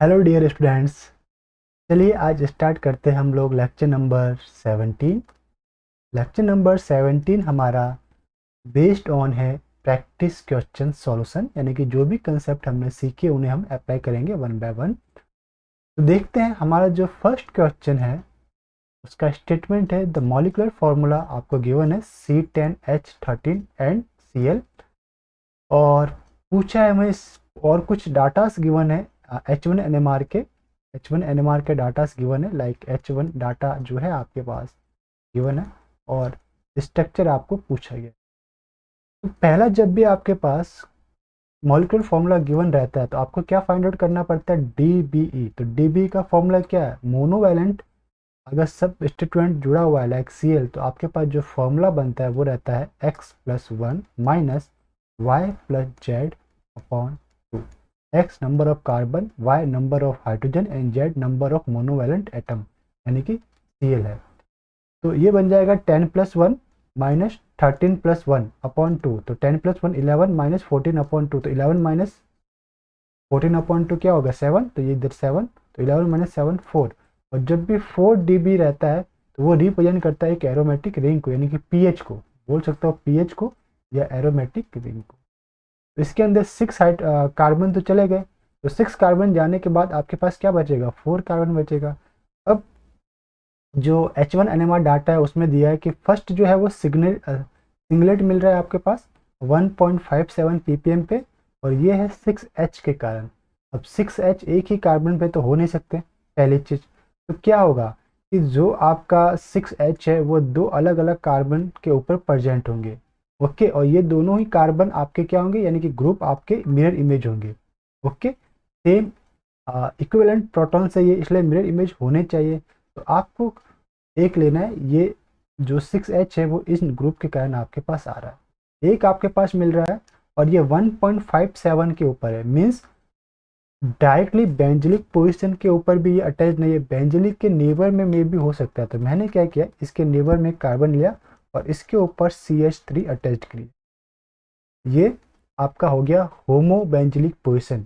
Hello dear students. चलिए आज start करते हैं हम लोग लेक्चर नंबर 17। लेक्चर नंबर 17 हमारा बेस्ड ऑन है प्रैक्टिस क्वेश्चन सॉल्यूशन, यानी कि जो भी कंसेप्ट हमने सीखे उन्हें हम अप्लाई करेंगे वन बाय वन। तो देखते हैं हमारा जो फर्स्ट क्वेश्चन है उसका स्टेटमेंट है द मॉलिक्यूलर फार्मूला आपको गिवन है C10H13 एंड Cl, और पूछा है हमें और कुछ डाटास गिवन है H1 NMR के। H1 NMR के डाटास गिवन है, लाइक H1 डाटा जो है आपके पास गिवन है और स्ट्रक्चर आपको पूछा गया। तो पहला, जब भी आपके पास मॉलिक्यूलर फार्मूला गिवन रहता है तो आपको क्या फाइंड आउट करना पड़ता है, DBE। तो DBE का फॉर्मूला क्या है, मोनोवैलेंट अगर सब स्टेटमेंट जुड़ा हुआ है लाइक Cl, तो आपके पास जो फॉर्मूला बनता है वो रहता है x+1 minus y plus Z upon 2। x number of carbon, y number of hydrogen and z number of monovalent atom, यानी कि Cl है। तो ये बन जाएगा 10+1 माइनस 13+1 अपॉन 2। तो 10+1 11 माइनस 14 अपॉन 2, तो 11 माइनस 14 अपॉन 2 क्या होगा 7, तो ये इधर 7, तो 11 माइनस 7 4। और जब भी 4 dB रहता है तो वो रिप्रेजेंट करता है एक एरोमेटिक रिंग को, यानी कि पीएच को, बोल सकता हो पीएच को या एरोमेटिक रिंग को। तो इसके अंदर 6 कार्बन तो चले गए, तो 6 कार्बन जाने के बाद आपके पास क्या बचेगा, 4 कार्बन बचेगा। अब जो H1 NMR डाटा है उसमें दिया है कि फर्स्ट जो है वो सिंगलेट मिल रहा है आपके पास 1.57 ppm पे, और ये है 6H के कारण। अब 6H एक ही कार्बन पे तो हो नहीं सकते, पहली चीज़। तो क्या होगा कि जो आपका 6H है वो दो अलग अलग कार्बन के ऊपर प्रेजेंट होंगे। ओके, और ये दोनों ही कार्बन आपके क्या होंगे, यानी कि ग्रुप आपके मिरर इमेज होंगे। ओके, सेम इक्विवेलेंट प्रोटॉन से ये, इसलिए मिरर इमेज होने चाहिए। तो आपको एक लेना है, ये जो 6H है वो इस ग्रुप के कारण आपके पास आ रहा है, एक आपके पास मिल रहा है, और ये 1.57 के ऊपर है, मीन्स डायरेक्टली बेंजलिक पोजीशन के ऊपर भी ये अटैच नहीं है, बेंजलिक के नेबर में भी हो सकता है। तो मैंने क्या किया, इसके नेबर में कार्बन लिया और इसके ऊपर CH3 अटैच किया। ये आपका हो गया होमो बेंजलिक पोजीशन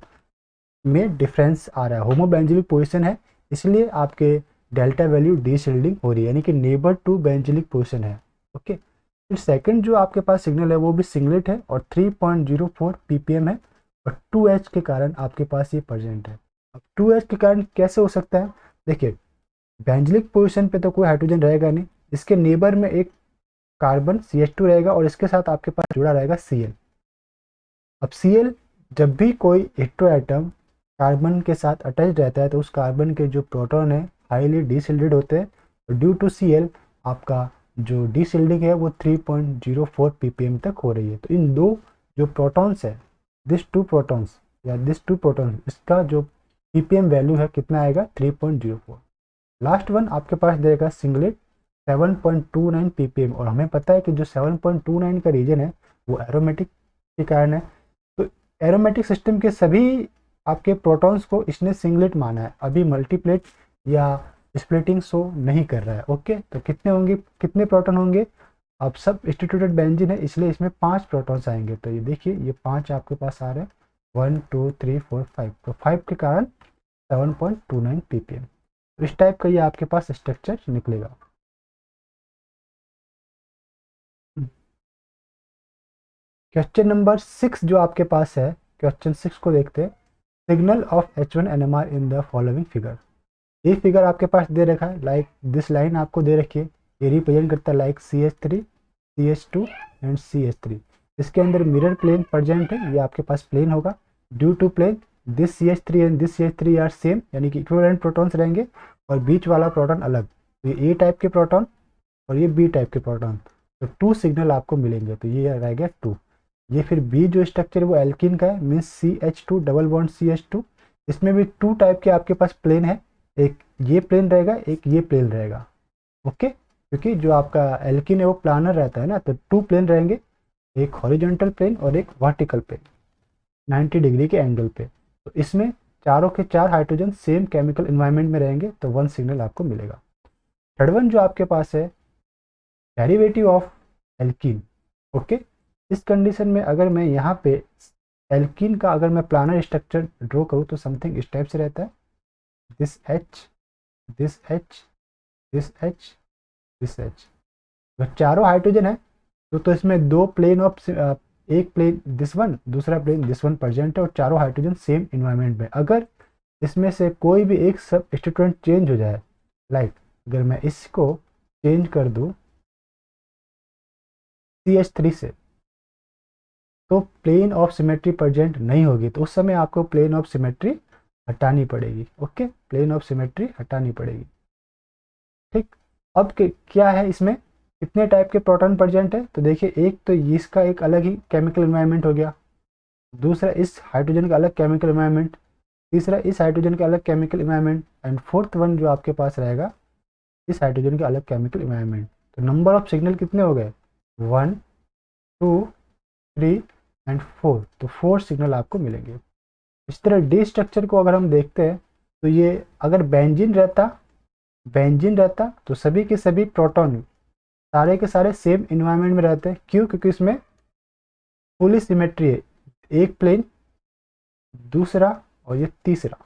में डिफरेंस आ रहा है, होमो बेंजलिक पोजीशन है, इसलिए आपके डेल्टा वैल्यू डीशिल्डिंग हो रही है, यानी कि नेबर टू बेंजलिक पोजीशन है। ओके, फिर सेकंड जो आपके पास सिग्नल है वो भी सिंगलेट है और 3.04 ppm है, और 2H के कारण आपके पास ये प्रेजेंट है। अब 2H के कारण कैसे हो सकता है, देखिए बेंजलिक पोजीशन पे तो कोई हाइड्रोजन रहेगा नहीं, इसके नेबर में एक कार्बन CH2 रहेगा और इसके साथ आपके पास जुड़ा रहेगा Cl। अब Cl, जब भी कोई हेटेरो एटम कार्बन के साथ अटैच रहता है तो उस कार्बन के जो प्रोटॉन है हाईली डीसिल्डेड होते हैं, और ड्यू टू Cl आपका जो डीसिल्डिंग है वो 3.04 ppm तक हो रही है। तो इन दो जो प्रोटॉन्स है, दिस टू प्रोटॉन्स या दिस टू प्रोटॉन्स, इसका जो ppm वैल्यू है कितना आएगा 3.04। लास्ट वन आपके पास देगा सिंगलेट 7.29 ppm, और हमें पता है कि जो 7.29 का रीजन है वो एरोमेटिक के कारण है। तो एरोमेटिक सिस्टम के सभी आपके प्रोटॉन्स को इसने सिंगलेट माना है, अभी मल्टीप्लेट या स्प्लिटिंग शो नहीं कर रहा है। ओके, तो कितने होंगे, कितने प्रोटॉन होंगे, अब सब इंस्टीट्यूटेड बेंजीन है इसलिए इसमें 5 प्रोटॉन्स आएंगे। तो ये देखिए ये 5 आपके पास आ रहे हैं, 1 2 3 4 5, तो 5 के कारण 7.29 ppm। तो इस टाइप का ये आपके पास स्ट्रक्चर निकलेगा। क्वेश्चन नंबर 6 जो आपके पास है, क्वेश्चन 6 को देखते हैं। Signal of H1 NMR in the following figure. ये फिगर आपके पास दे रखा है, लाइक दिस लाइन आपको दे रखी है, ये रिप्रेजेंट करता है like CH3 CH2 and CH3। इसके अंदर मिरर प्लेन प्रेजेंट है, ये आपके पास प्लेन होगा। Due to plane this CH3 and this CH3 are same, यानी कि इक्विवेलेंट प्रोटॉन्स रहेंगे, और बीच वाला प्रोटॉन अलग। तो ये A टाइप के प्रोटॉन और ये B टाइप के प्रोटॉन, तो 2 सिग्नल आपको मिलेंगे। तो ये रह गया 2। ये फिर बी जो स्ट्रक्चर है वो एल्किन का है, means CH2 double bond CH2। इसमें भी 2 टाइप के आपके पास प्लेन है, एक ये प्लेन रहेगा, एक ये प्लेन रहेगा। ओके, क्योंकि जो आपका एल्किन है वो प्लानर रहता है ना, तो 2 प्लेन रहेंगे, एक हॉरिजॉन्टल प्लेन और एक वर्टिकल प्लेन 90 डिग्री के एंगल पे। तो इसमें चारों के चार हाइड्रोजन सेम केमिकल इन्वायरमेंट में रहेंगे, तो 1 सिग्नल आपको मिलेगा। थर्ड वन जो आपके पास है डेरिवेटिव ऑफ एल्कीन। ओके, इस कंडीशन में अगर मैं यहाँ पे एल्कीन का अगर मैं प्लानर स्ट्रक्चर ड्रॉ करूँ तो समथिंग इस टाइप से रहता है। This H, this H, this H, this H। अगर चारों हाइड्रोजन है तो इसमें दो प्लेन ऑफ एक प्लेन दिस वन, दूसरा प्लेन दिस वन प्रेजेंट है और चारों हाइड्रोजन सेम इन्वायरमेंट में। अगर इसमें से कोई भी एक सब्स्टिट्यूएंट चेंज हो जाए, लाइक अगर मैं इसको चेंज कर दूं CH3 से, तो प्लेन ऑफ सिमेट्री प्रेजेंट नहीं होगी, तो उस समय आपको प्लेन ऑफ सिमेट्री हटानी पड़ेगी। ओके, प्लेन ऑफ सिमेट्री हटानी पड़ेगी। ठीक, अब क्या है इसमें कितने टाइप के प्रोटॉन प्रेजेंट है, तो देखिए एक तो इसका एक अलग ही केमिकल एनवायरनमेंट हो गया, दूसरा इस हाइड्रोजन का अलग केमिकल एनवायरनमेंट, तीसरा इस हाइड्रोजन का अलग chemical environment, and fourth one जो आपके पास रहेगा इस हाइड्रोजन का अलग केमिकल एनवायरनमेंट। तो नंबर ऑफ सिग्नल कितने हो गए, 1, 2, 3 एंड 4, तो 4 सिग्नल आपको मिलेंगे। इस तरह डी स्ट्रक्चर को अगर हम देखते हैं तो ये अगर बेंजीन रहता तो सभी के सभी प्रोटॉन सारे के सारे सेम इन्वायरमेंट में रहते हैं। क्यों, क्योंकि इसमें फुली सिमेट्री है, एक प्लेन, दूसरा और ये तीसरा,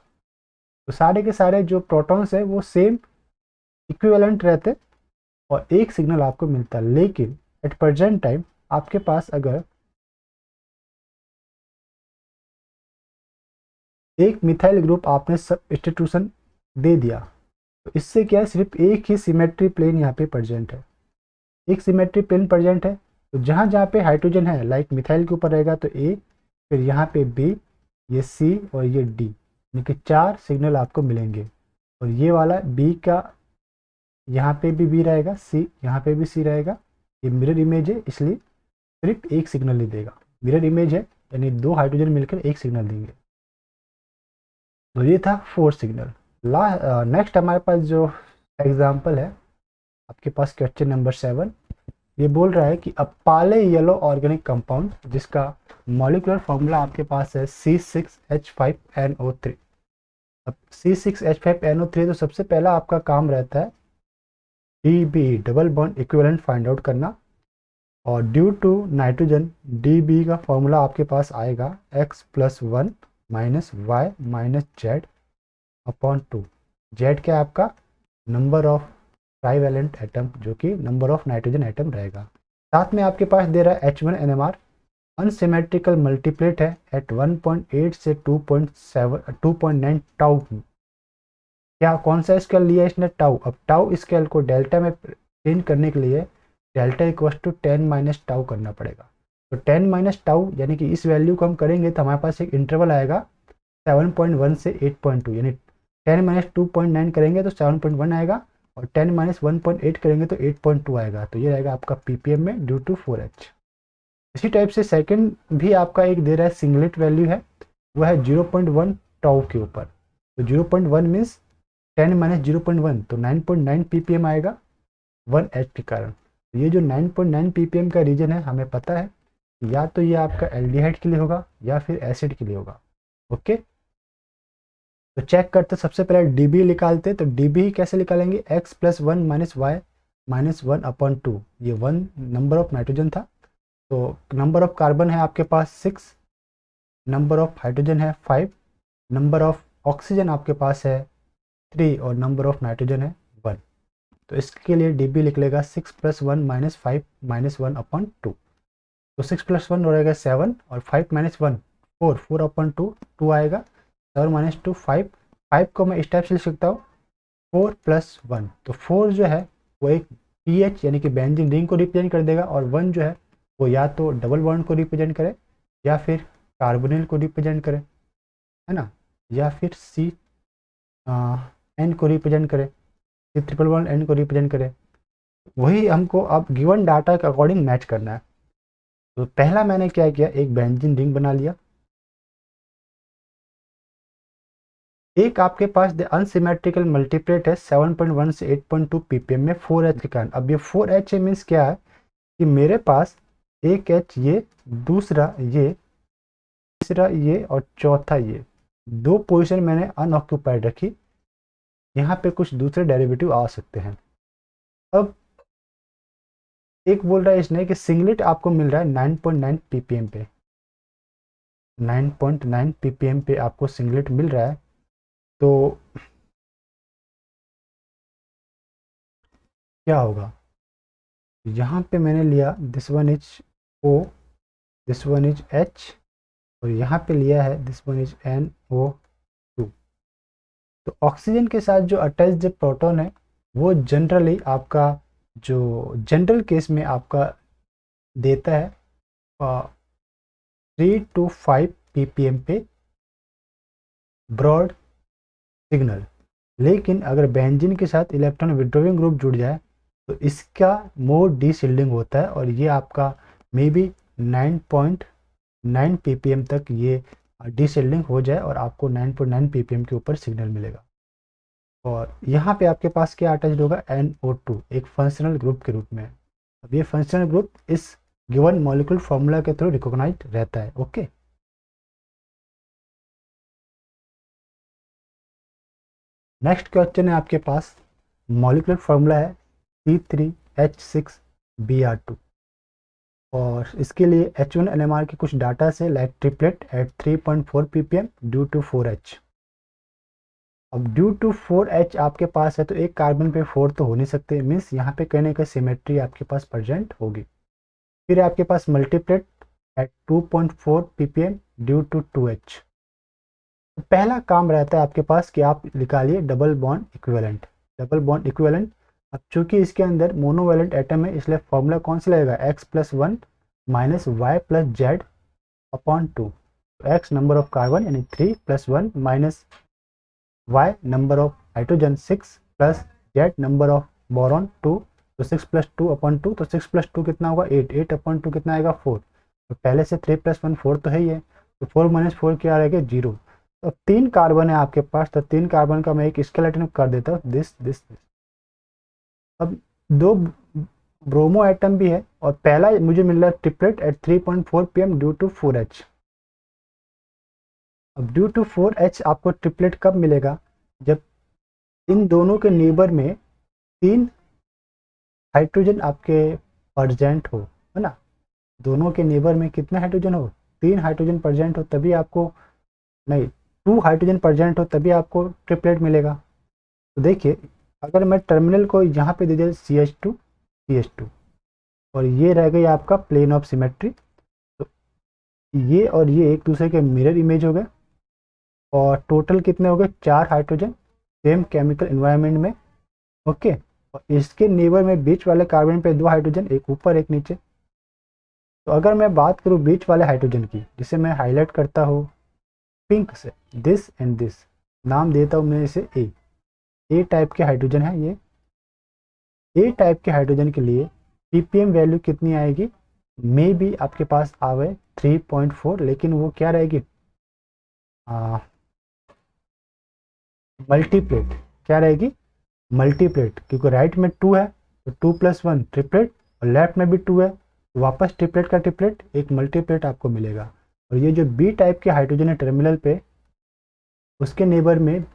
तो सारे के सारे जो प्रोटॉन्स है वो सेम इक्विवेलेंट रहते और एक सिग्नल आपको मिलता। लेकिन एट प्रेजेंट टाइम आपके पास अगर एक मिथाइल ग्रुप आपने सब्स्टिट्यूशन दे दिया तो इससे क्या है, सिर्फ एक ही सिमेट्री प्लेन यहाँ पे प्रेजेंट है, एक सिमेट्री प्लेन प्रेजेंट है। तो जहाँ जहाँ पे हाइड्रोजन है, लाइक मिथाइल के ऊपर रहेगा तो ए, फिर यहाँ पे बी, ये सी और ये डी, यानी कि 4 सिग्नल आपको मिलेंगे। और ये वाला बी का यहाँ पे भी बी रहेगा, सी यहाँ पे भी सी रहेगा। ये मिरर इमेज है इसलिए सिर्फ एक सिग्नल ही देगा, मिरर इमेज है यानी 2 हाइड्रोजन मिलकर एक सिग्नल देंगे। तो ये था 4 सिग्नल। नेक्स्ट हमारे पास जो एग्जाम्पल है आपके पास क्वेश्चन नंबर 7, ये बोल रहा है कि अ पाले येलो ऑर्गेनिक कंपाउंड जिसका मॉलिक्यूलर फॉर्मूला आपके पास है C6H5NO3। अब C6H5NO3 तो सबसे पहला आपका काम रहता है DB double bond equivalent find out करना, और ड्यू टू नाइट्रोजन DB का फॉर्मूला आपके पास आएगा X+1 - Y - Z upon 2। Z क्या है आपका नंबर ऑफ ट्राइवेलेंट एटम, जो कि नंबर ऑफ नाइट्रोजन एटम रहेगा। साथ में आपके पास दे रहा है H1NMR अनसिमेट्रिकल मल्टीप्लेट है एट 1.8 से 2.9 टाउ। क्या कौन सा स्केल लिया इसने, टाउ। अब टाउ स्केल को डेल्टा में चेंज करने के लिए डेल्टा इक्वल टू 10 - टाउ करना पड़ेगा। तो 10 - टाउ यानी कि इस वैल्यू को हम करेंगे तो हमारे पास एक इंटरवल आएगा 7.1 से 8.2, यानी 10 - 2.9 करेंगे तो 7.1 आएगा और 10 - 1.8 करेंगे तो 8.2 आएगा। तो ये रहेगा आपका ppm में ड्यू टू 4H। इसी टाइप से सेकंड भी आपका एक दे रहा है सिंगलेट वैल्यू है, वह है 0.1 टाउ के ऊपर। तो 0.1 मीन्स 10 - 0.1 तो 9.9 ppm आएगा 1H के कारण। तो ये जो 9.9 ppm का रीजन है हमें पता है या तो ये आपका एल्डिहाइड के लिए होगा या फिर एसिड के लिए होगा। ओके, तो चेक करते सबसे पहले DB निकालते, तो DB कैसे निकालेंगे, X+1 - Y - 1/2। ये 1 नंबर ऑफ नाइट्रोजन था, तो नंबर ऑफ कार्बन है आपके पास 6, नंबर ऑफ हाइड्रोजन है 5, नंबर ऑफ ऑक्सीजन आपके पास है 3 और नंबर ऑफ नाइट्रोजन है 1। तो इसके लिए DB लिख लेगा 6+1 - 5 - 1/2। तो 6+1 हो जाएगा 7 और 5 - 1 4, 4/2 2 आएगा, 7 - 2 5। 5 को मैं इस टाइप से लिख सकता हूँ 4+1। तो 4 जो है वो एक PH यानी कि बेंजीन रिंग को रिप्रेजेंट कर देगा, और 1 जो है वो या तो डबल बॉन्ड को रिप्रेजेंट करे या फिर कार्बोनिल को रिप्रेजेंट करे, है ना, या फिर N को रिप्रेजेंट करे, C++N को रिप्रेजेंट करे। वही हमको अब गिवन डाटा के अकॉर्डिंग मैच करना है। तो पहला मैंने क्या किया, एक बेंजीन रिंग बना लिया। एक आपके पास अनसिमेट्रिकल मल्टीप्लेट है 7.1 से 8.2 ppm में 4H के कारण। अब ये 4H मीन्स क्या है कि मेरे पास एक H ये, दूसरा ये, तीसरा ये और चौथा ये, 2 पोजीशन मैंने अनऑक्यूपाइड रखी। यहाँ पे कुछ दूसरे डेरिवेटिव आ सकते हैं। अब एक बोल रहा है इसने कि सिंगलेट आपको मिल रहा है 9.9 ppm पे, 9.9 ppm पे आपको सिंगलेट मिल रहा है। तो क्या होगा, यहाँ पे मैंने लिया this one is O, this one is H, और यहाँ पे लिया है दिस वन इज NO2। तो ऑक्सीजन के साथ जो अटैच्ड प्रोटॉन है वो जनरली आपका, जो जनरल केस में आपका देता है 3 to 5 ppm पे ब्रॉड सिग्नल। लेकिन अगर बेंजीन के साथ इलेक्ट्रॉन विड्रॉइंग ग्रुप जुड़ जाए तो इसका मोर डीशिल्डिंग होता है, और ये आपका मे बी 9.9 ppm तक ये डीशिल्डिंग हो जाए और आपको 9.9 ppm के ऊपर सिग्नल मिलेगा। और यहाँ पे आपके पास क्या अटैच्ड होगा, NO2 एक फंक्शनल ग्रुप के रूप में। अब ये फंक्शनल ग्रुप इस गिवन मॉलिक्यूलर फॉर्मूला के थ्रू रिकॉग्नाइज रहता है। ओके, नेक्स्ट क्वेश्चन है आपके पास, मॉलिक्यूलर फॉर्मूला है C3H6Br2, और इसके लिए H1 NMR के कुछ डाटा से like triplet at 3.4 ppm due to 4H। अब ड्यू टू 4H आपके पास है तो एक कार्बन पे 4 तो हो नहीं सकते, मीन्स यहाँ पे कहने का सिमेट्री आपके पास प्रेजेंट होगी। फिर आपके पास multiplet at 2.4 ppm due to 2H। तो पहला काम रहता है आपके पास कि आप निकालिए double bond equivalent. Double bond equivalent, अब चूंकि इसके अंदर मोनोवेलेंट एटम है इसलिए फॉर्मूला कौन सा लगेगा, x+1 minus Y plus Z upon 2। X number of carbon यानी 3 + 1 minus Y number of hydrogen 6 plus Z number of boron 2, तो 6 + 2 अपॉन 2, तो 6 + 2 कितना होगा 8, 8 अपॉन 2 कितना आएगा 4। तो पहले से 3 + 1 4 तो है ही है, तो 4 - 4 क्या रहेगा 0। तो 3 कार्बन है आपके पास, तो 3 कार्बन का मैं एक स्केलेटन कर देता हूँ, दिस दिस दिस। अब 2 ब्रोमो एटम भी है और पहला मुझे मिल रहा है triplet at 3.4 pm due to 4H। अब ड्यू टू 4H आपको ट्रिपलेट कब मिलेगा, जब इन दोनों के नेबर में 3 हाइड्रोजन आपके प्रेजेंट हो, है ना। दोनों के नेबर में कितने हाइड्रोजन हो, 3 हाइड्रोजन प्रेजेंट हो तभी आपको, नहीं 2 हाइड्रोजन प्रेजेंट हो तभी आपको ट्रिपलेट मिलेगा। तो देखिए अगर मैं टर्मिनल को यहाँ पे दे दिया CH2 CH2 और ये रह गई आपका प्लेन ऑफ सिमेट्री, तो ये और ये एक दूसरे के मिरर इमेज हो गए और टोटल कितने हो गए 4 हाइड्रोजन सेम केमिकल एनवायरनमेंट में। ओके, और इसके नेबर में बीच वाले कार्बन पे 2 हाइड्रोजन, एक ऊपर एक नीचे। तो अगर मैं बात करूँ बीच वाले हाइड्रोजन की, जिसे मैं हाईलाइट करता हूँ पिंक से, दिस एंड दिस, नाम देता हूँ मैं इसे ए टाइप के हाइड्रोजन है ये। ए टाइप के हाइड्रोजन के लिए ppm वैल्यू कितनी आएगी, मे बी आपके पास आवे 3.4, लेकिन वो क्या रहेगी मल्टीप्लेट, क्या रहेगी मल्टीप्लेट, क्योंकि राइट में 2 है तो 2 + 1 ट्रिपलेट, और लेफ्ट में भी 2 है तो वापस ट्रिपलेट का ट्रिपलेट एक मल्टीप्लेट आपको मिलेगा। और ये जो बी टाइप के हाइड्रोजन है टर्मिनल पे, उसके नेबर में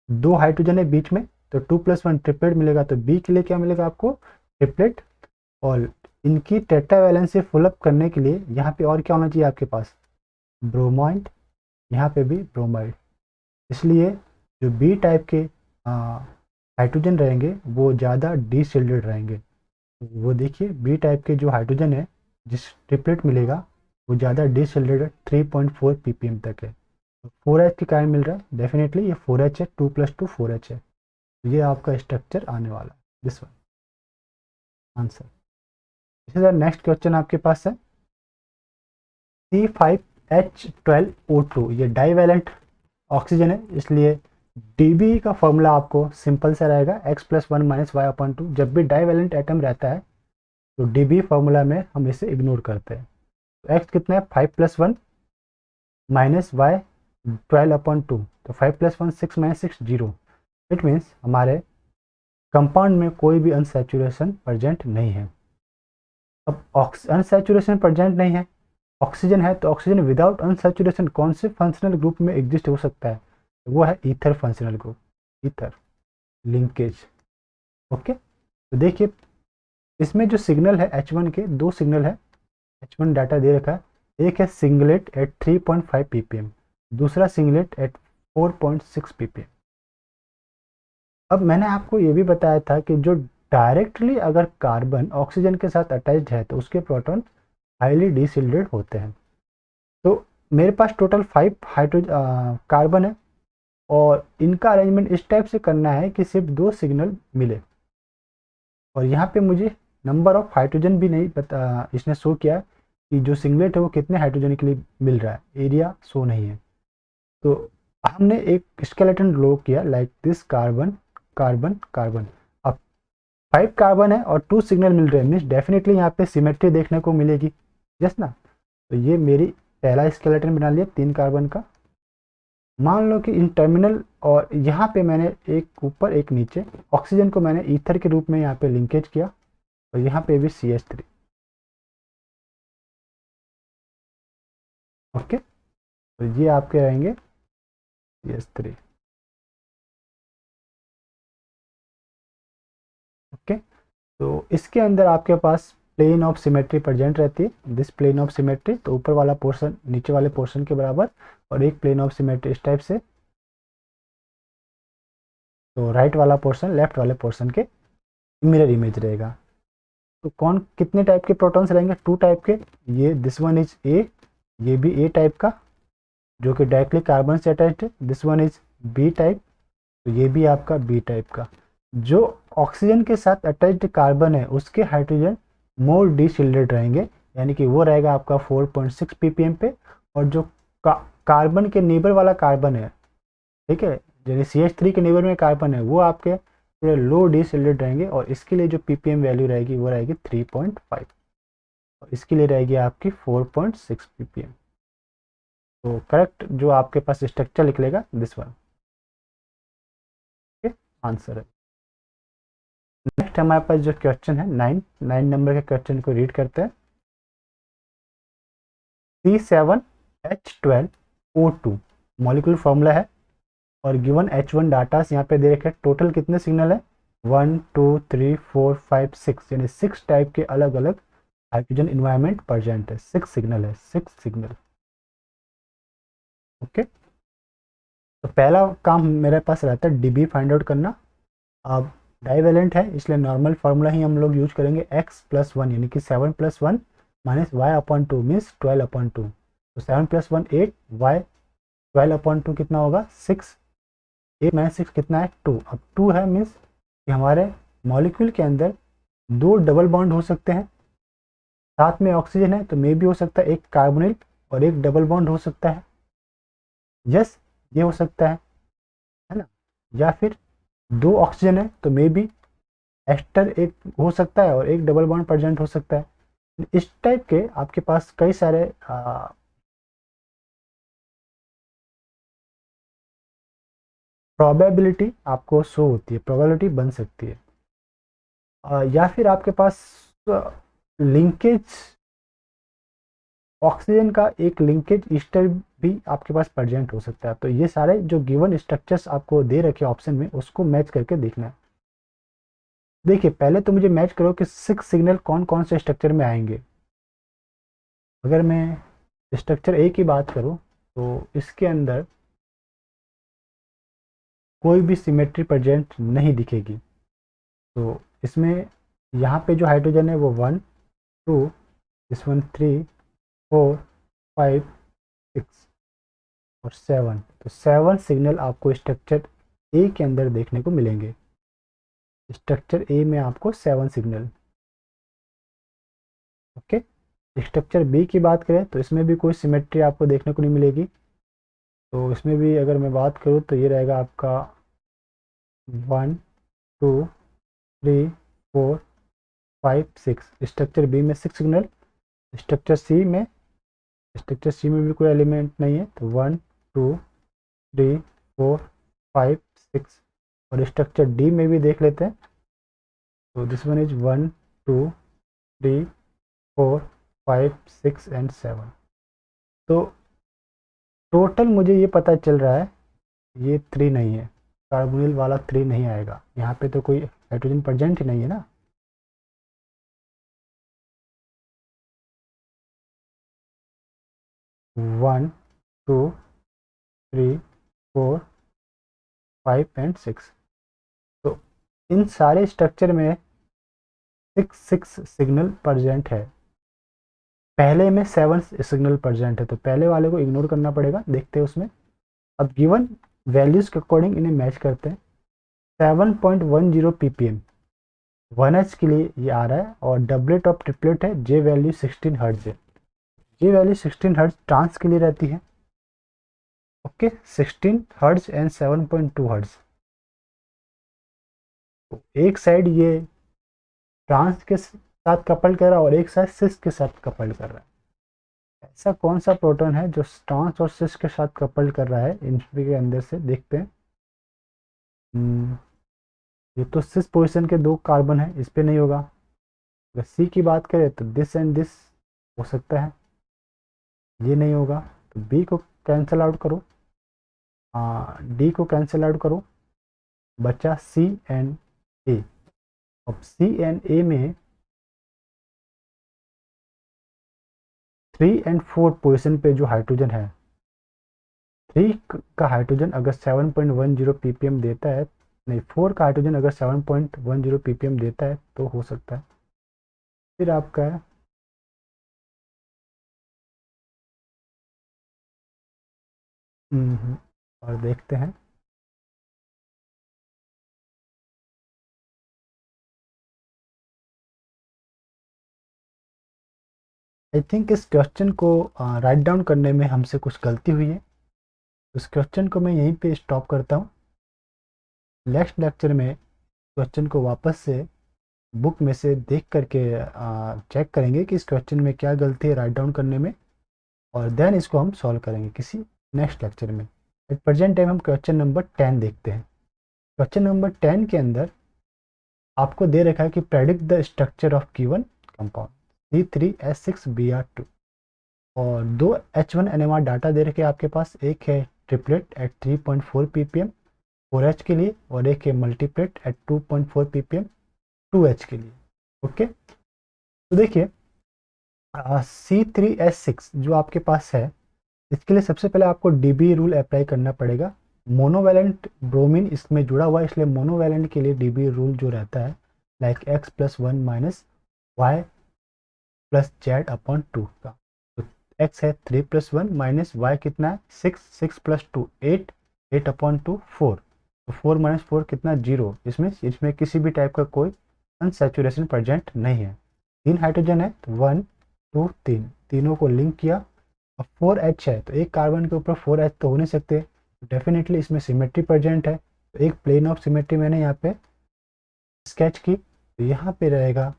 2 हाइड्रोजन है बीच में, तो 2 + 1 ट्रिपलेट मिलेगा। तो बी के लिए क्या मिलेगा आपको ट्रिपलेट, और इनकी टेट्रा वैलेंसी फुलअप करने के लिए यहाँ पे और क्या होना चाहिए आपके पास ब्रोमाइड, यहाँ पे भी ब्रोमाइड। इसलिए जो बी टाइप के हाइड्रोजन रहेंगे वो ज़्यादा डीशिल्डेड रहेंगे। वो देखिए बी टाइप के जो हाइड्रोजन है जिस ट्रिपलेट मिलेगा वो ज़्यादा डीशिल्डेड 3.4 ppm तक है। 4H के कारण मिल रहा है, डेफिनेटली ये 4H है, 2 + 2 4H है। तो ये आपका स्ट्रक्चर आने वाला है, दिस वन आंसर। इसी तरह नेक्स्ट क्वेश्चन आपके पास है C5H12O2, ये डाईवैलेंट ऑक्सीजन है, इसलिए डीबी का फॉर्मूला आपको सिंपल सा रहेगा x+1 - y/2। जब भी डाईवैलेंट एटम रहता है तो डीबी फॉर्मूला में हम इसे इग्नोर करते हैं। तो x कितना है 5 + 1 - y 12/2, तो 5 + 1 6 - 6 0। इट मीन्स हमारे कंपाउंड में कोई भी अनसैचुरेशन प्रेजेंट नहीं है। अब अनसैचुरेशन प्रेजेंट नहीं है, ऑक्सीजन है, तो ऑक्सीजन विदाउट अनसैचुरेशन कौन से फंक्शनल ग्रुप में एग्जिस्ट हो सकता है, वो है ether functional group, ether linkage. Okay, तो देखिए इसमें जो सिग्नल है H1 के 2 सिग्नल है, H1 डाटा दे रखा है, एक है सिंगलेट एट 3.5 ppm, दूसरा सिंगलेट एट 4.6 ppm। अब मैंने आपको ये भी बताया था कि जो डायरेक्टली अगर कार्बन ऑक्सीजन के साथ अटैच्ड है तो उसके प्रोटॉन हाईली डिसिल्डेड होते हैं। तो मेरे पास टोटल 5 हाइड्रोजन कार्बन है और इनका अरेंजमेंट इस टाइप से करना है कि सिर्फ 2 सिग्नल मिले। और यहाँ पे मुझे नंबर ऑफ हाइड्रोजन भी नहीं पता, इसने शो किया कि जो सिंगलेट है वो कितने हाइड्रोजन के लिए मिल रहा है, एरिया शो नहीं है। तो हमने एक स्केलेटन ड्रॉ किया like this, carbon carbon carbon. अब 5 कार्बन है और 2 सिग्नल मिल रहे हैं, मीन्स डेफिनेटली यहाँ पे सिमेट्री देखने को मिलेगी, यस ना। तो ये मेरी पहला स्केलेटन बना लिया 3 कार्बन का। मान लो कि इन टर्मिनल और यहाँ पे मैंने एक ऊपर एक नीचे ऑक्सीजन को मैंने ईथर के रूप में यहाँ पे लिंकेज किया और यहाँ पे भी CH3। ओके, तो ये आपके रहेंगे CH3। ओके, तो इसके अंदर आपके पास प्लेन ऑफ सिमेट्री प्रेजेंट रहती है, दिस प्लेन ऑफ सिमेट्री। तो ऊपर वाला पोर्शन नीचे वाले पोर्शन के बराबर और एक प्लेन ऑफ सिमेट्री इस टाइप से, तो राइट वाला पोर्शन लेफ्ट वाले पोर्शन के मिरर इमेज रहेगा। तो कौन कितने टाइप के प्रोटॉन्स रहेंगे, 2 टाइप के। ये दिस वन इज ए, ये भी ए टाइप का जो कि डायरेक्टली कार्बन से अटैच्ड है। This one is B type, तो ये भी आपका बी टाइप का। जो ऑक्सीजन के साथ अटैच्ड कार्बन है उसके हाइड्रोजन मोर डीशिल्डेड रहेंगे, यानी कि वो रहेगा आपका 4.6 ppm पे। और जो कार्बन के नेबर वाला कार्बन है, ठीक है, यानी CH3 के नेबर में कार्बन है, वो आपके थोड़े लो डीशिल्डेड रहेंगे और इसके लिए जो ppm वैल्यू रहेगी वो रहेगी 3.5 और इसके लिए रहेगी आपकी 4.6 ppm। तो करेक्ट जो आपके पास स्ट्रक्चर निकलेगा दिस वन, आंसर है। नेक्स्ट हमारे पास जो क्वेश्चन है 9 नंबर के क्वेश्चन को रीड करते हैं। C7H12O2 मॉलिक्यूलर फॉर्मूला है और गिवन H1 डाटा यहाँ पे दे रखे हैं। टोटल कितने सिग्नल है, 1 2 3 4 5 6, यानी 6 टाइप के अलग अलग हाइड्रोजन इन्वायरमेंट प्रेजेंट है। 6 सिग्नल है, 6 सिग्नल। ओके, तो पहला काम मेरे पास रहता है DB फाइंड आउट करना। अब डाइवेलेंट है इसलिए नॉर्मल फार्मूला ही हम लोग यूज करेंगे, x+1 यानी कि 7 + 1 - y/2 मीन्स 12/2। तो 7 + 1 8, y 12/2 कितना होगा 6, 8 - 6 कितना है 2। अब 2 है मीन्स कि हमारे मॉलिक्यूल के अंदर 2 डबल बॉन्ड हो सकते हैं, साथ में ऑक्सीजन है तो मे भी हो सकता है एक कार्बोनिल और एक डबल बॉन्ड हो सकता है, यस ये हो सकता है ना। या फिर 2 ऑक्सीजन है तो मे बी एस्टर एक हो सकता है और एक डबल बॉन्ड प्रेजेंट हो सकता है। इस टाइप के आपके पास कई सारे प्रोबेबिलिटी आपको शो होती है, प्रोबेबिलिटी बन सकती है। या फिर आपके पास लिंकेज, ऑक्सीजन का एक लिंकेज ईस्टर भी आपके पास प्रेजेंट हो सकता है। तो ये सारे जो गिवन स्ट्रक्चर्स आपको दे रखे ऑप्शन में उसको मैच करके देखना है। देखिए पहले तो मुझे मैच करो कि 6 सिग्नल कौन कौन से स्ट्रक्चर में आएंगे। अगर मैं स्ट्रक्चर ए की बात करूं तो इसके अंदर कोई भी सिमेट्री प्रेजेंट नहीं दिखेगी। तो इसमें यहाँ पे जो हाइड्रोजन है वो 1 2, इस वन 3 4 5 6 और 7। तो 7 सिग्नल आपको स्ट्रक्चर ए के अंदर देखने को मिलेंगे। स्ट्रक्चर ए में आपको 7 सिग्नल। ओके, स्ट्रक्चर बी की बात करें तो इसमें भी कोई सिमेट्री आपको देखने को नहीं मिलेगी। तो इसमें भी अगर मैं बात करूँ तो ये रहेगा आपका 1 2 3 4 5 6। स्ट्रक्चर बी में 6 सिग्नल। स्ट्रक्चर सी में, स्ट्रक्चर सी में भी कोई एलिमेंट नहीं है तो 1 2 3 4 5 6। और स्ट्रक्चर डी में भी देख लेते हैं तो दिस वन इज 1 2 3 4 5 6 एंड 7। तो टोटल मुझे ये पता चल रहा है ये 3 नहीं है, कार्बोनिल वाला 3 नहीं आएगा। यहाँ पे तो कोई हाइड्रोजन प्रेजेंट ही नहीं है ना। One 2 3 4 5 and 6। तो इन सारे स्ट्रक्चर में 6 सिग्नल प्रेजेंट है, पहले में 7 सिग्नल प्रेजेंट है, तो पहले वाले को इग्नोर करना पड़ेगा। देखते हैं उसमें। अब गिवन वैल्यूज के अकॉर्डिंग इन्हें मैच करते हैं। 7.10 ppm 1H के लिए ये आ रहा है, और डबलेट ऑफ ट्रिपलेट है, जे वैल्यू 16 हर्ट्ज है। जे वैल्यू 16 हर्ट्ज ट्रांस के लिए रहती है। Okay, 16 hertz and 7.2 hertz. तो एक साइड ये ट्रांस के साथ कपल कर रहा है और एक साइड सिस के साथ कपल कर रहा है। ऐसा कौन सा प्रोटॉन है जो ट्रांस और सिस के साथ कपल कर रहा है इनके के अंदर से? देखते हैं। ये तो सिस पोजीशन के 2 कार्बन है, इस पे नहीं होगा। अगर सी की बात करें तो दिस एंड दिस हो सकता है, ये नहीं होगा। तो बी को कैंसिल आउट करो, डी को कैंसिल आउट करो, बचा सी एंड ए। अब सी एंड ए में 3 एंड 4 पोजीशन पे जो हाइड्रोजन है, 3 का हाइड्रोजन अगर 7.10 ppm देता है, नहीं 4 का हाइड्रोजन अगर 7.10 ppm देता है तो हो सकता है। फिर आपका और देखते हैं। आई थिंक इस क्वेश्चन को राइट डाउन करने में हमसे कुछ गलती हुई है। उस क्वेश्चन को मैं यहीं पे स्टॉप करता हूँ। नेक्स्ट लेक्चर में क्वेश्चन को वापस से बुक में से देख करके चेक करेंगे कि इस क्वेश्चन में क्या गलती है राइट डाउन करने में, और देन इसको हम सॉल्व करेंगे किसी नेक्स्ट लेक्चर में। एट प्रेजेंट टाइम हम क्वेश्चन नंबर 10 देखते हैं। क्वेश्चन नंबर 10 के अंदर आपको दे रखा है कि predict the structure of given compound C3H6Br2, और 2 H1 NMR डाटा दे रखे आपके पास। एक है ट्रिपलेट एट 3.4 ppm 4H के लिए, और एक है मल्टीप्लेट एट 2.4 ppm 2H के लिए। ओके, तो देखिए C3H6 जो आपके पास है, इसके लिए सबसे पहले आपको डीबी रूल अप्लाई करना पड़ेगा। मोनोवैलेंट ब्रोमीन इसमें जुड़ा हुआ है, इसलिए मोनोवैलेंट के लिए डीबी रूल जो रहता है like x+1 minus Y plus Z upon 2 का। तो x है 3+1 माइनस वाई कितना है 6, 6+2 8, 8/2 4। तो 4 माइनस 4 कितना 0। इसमें किसी भी टाइप का कोई अनसैचुरेशन प्रेजेंट नहीं है। 3 हाइड्रोजन है तो 1 2 3, तीनों को लिंक किया। अब 4H है तो एक कार्बन के ऊपर 4H तो हो नहीं सकते, डेफिनेटली इसमें सिमेट्री प्रेजेंट है। तो एक प्लेन ऑफ सिमेट्री मैंने यहाँ पे स्केच की, तो यहाँ पे रहेगा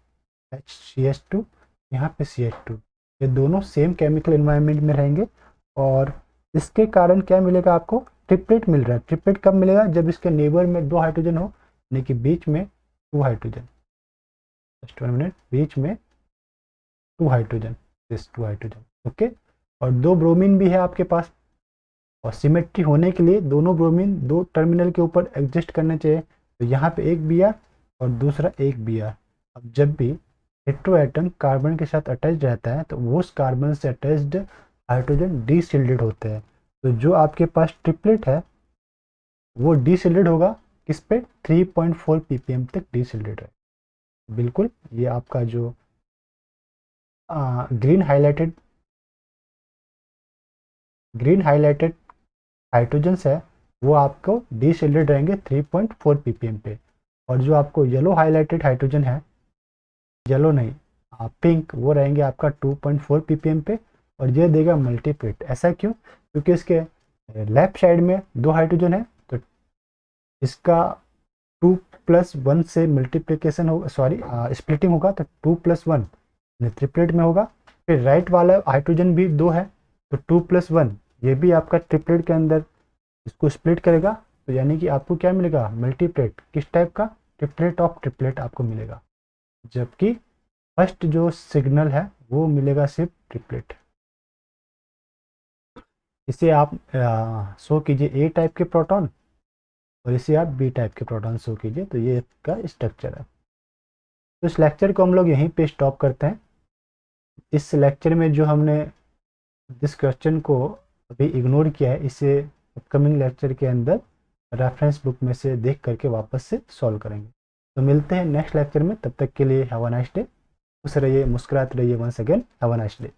HCH2, यहाँ पे CH2। ये दोनों सेम केमिकल एनवायरनमेंट में रहेंगे, और इसके कारण क्या मिलेगा आपको? ट्रिपलेट मिल रहा है। ट्रिपलेट कब मिलेगा? जब इसके नेबर में 2 हाइड्रोजन हो, यानी कि बीच में 2 हाइड्रोजन, जस्ट 1 मिनट, बीच में 2 हाइड्रोजन, दिस 2 हाइड्रोजन। ओके, और 2 ब्रोमीन भी है आपके पास, और सिमेट्री होने के लिए दोनों ब्रोमीन 2 टर्मिनल के ऊपर एग्जिस्ट करने चाहिए। तो यहाँ पे एक Br और दूसरा एक Br। अब जब भी हेट्रो एटम कार्बन के साथ अटैच रहता है तो उस कार्बन से अटैच्ड हाइड्रोजन डीसिल्डेड होते हैं। तो जो आपके पास ट्रिपलेट है वो डीसिल्डेड होगा किस पे? 3.4 ppm तक डीसिल्डेड है। बिल्कुल, ये आपका जो ग्रीन हाइलाइटेड हाइड्रोजन्स है वो आपको डीसिल्डेड रहेंगे 3.4 ppm पे, और जो आपको येलो हाइलाइटेड हाइड्रोजन है, येलो नहीं पिंक, वो रहेंगे आपका 2.4 ppm पे, और ये देगा मल्टीप्लेट। ऐसा क्यों? क्योंकि इसके लेफ्ट साइड में 2 हाइड्रोजन है, तो इसका 2+1 से मल्टीप्लिकेशन होगा, सॉरी स्प्लिटिंग होगा, तो 2+1 ट्रिपलेट में होगा। फिर राइट वाला हाइड्रोजन भी 2 है, तो 2+1 ये भी आपका ट्रिपलेट के अंदर इसको स्प्लिट करेगा। तो यानी कि आपको क्या मिलेगा? मल्टीप्लेट। किस टाइप का? ट्रिपलेट ऑफ ट्रिपलेट आपको मिलेगा, जबकि फर्स्ट जो सिग्नल है वो मिलेगा सिर्फ ट्रिपलेट। इसे आप शो कीजिए ए टाइप के प्रोटॉन, और इसे आप बी टाइप के प्रोटॉन शो कीजिए। तो ये इसका स्ट्रक्चर है। तो इस लेक्चर को हम लोग यहीं पे स्टॉप करते हैं। इस लेक्चर में जो हमने जिस क्वेश्चन को अभी इग्नोर किया है, इसे अपकमिंग लेक्चर के अंदर रेफरेंस बुक में से देख करके वापस से सॉल्व करेंगे। तो मिलते हैं नेक्स्ट लेक्चर में, तब तक के लिए हैव अ नाइस डे। खुश रहिए, मुस्कुराते रहिए। Once again have a nice day.